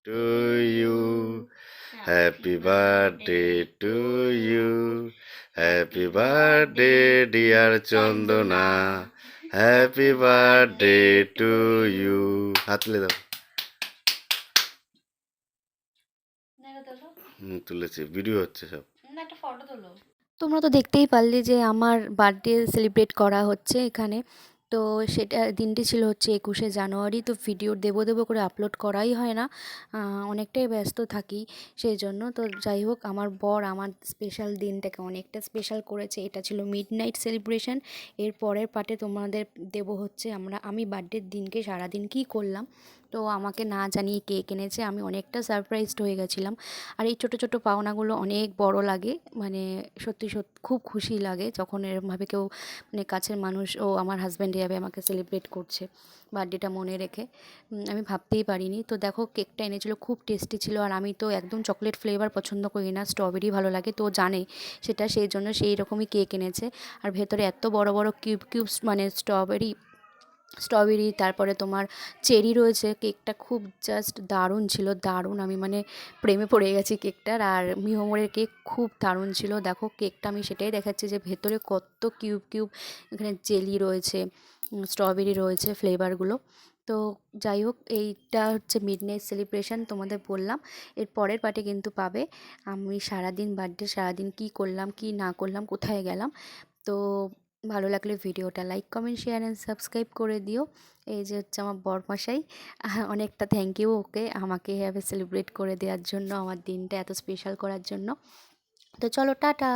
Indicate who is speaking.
Speaker 1: Two you, happy birthday to you, happy birthday dear Chandana, happy birthday to you. হাত তুলে দাও। তুলেছি, video হচ্ছে সব।
Speaker 2: একটা ফটো তোলো।
Speaker 3: তোমরা তো দেখতেই পারলে যে আমার বার্থডে সেলিব্রেট করা হচ্ছে এখানে। তো সেটা দিনটি ছিল হচ্ছে 21শে জানুয়ারি। তো ভিডিও দেবো দেবো করে আপলোড করাই হয় না, অনেকটাই ব্যস্ত থাকি সেই জন্য। তো যাই হোক, আমার বর আমার স্পেশাল দিনটাকে অনেকটা স্পেশাল করেছে। এটা ছিল মিডনাইট সেলিব্রেশন। এর পরের পার্টে তোমাদের দেবো হচ্ছে আমি বার্থডের দিনকে সারাদিন কী করলাম। তো আমাকে না জানিয়ে কেক এনেছে, আমি অনেকটা সারপ্রাইজড হয়ে গেছিলাম। আর এই ছোটো ছোটো পাওনাগুলো অনেক বড় লাগে, মানে সত্যি সত্যি খুব খুশি লাগে যখন এরমভাবে কেউ, মানে কাছের মানুষ, ও আমার হাজব্যান্ড এভাবে আমাকে সেলিব্রেট করছে বার্থডেটা মনে রেখে। আমি ভাবতেই পারিনি। তো দেখো, কেকটা এনেছিল, খুব টেস্টি ছিল। আর আমি তো একদম চকলেট ফ্লেভার পছন্দ করি না, স্ট্রবেরি ভালো লাগে, তো জানে সেটা, সেই জন্য সেই রকমই কেক এনেছে। আর ভেতরে এত বড় বড় কিউবস, মানে স্ট্রবেরি, তারপরে তোমার চেরি রয়েছে। কেকটা খুব জাস্ট দারুণ ছিল, দারুণ। আমি মানে প্রেমে পড়ে গেছি কেকটার। আর মিহমরের কেক খুব দারুণ ছিল। দেখো কেকটা, আমি সেটাই দেখাচ্ছি যে ভেতরে কত কিউব কিউব এখানে জেলি রয়েছে, স্ট্রবেরি রয়েছে ফ্লেভারগুলো। তো যাই হোক, এইটা হচ্ছে মিডনাইট সেলিব্রেশন তোমাদের বললাম। এর পরের পার্টে কিন্তু পাবে আমি সারাদিন, বার্থডে সারাদিন কী করলাম কী না করলাম, কোথায় গেলাম। তো ভালো লাগলে ভিডিওটা like, comment, share and subscribe করে দিও। এই যে হচ্ছে আমার বরমশাই, অনেকটা থ্যাংক ইউ ওকে, আমাকে এভাবে সেলিব্রেট করে দেওয়ার জন্য, আমার দিনটা এত স্পেশাল করার জন্য। তো চলো, টাটা।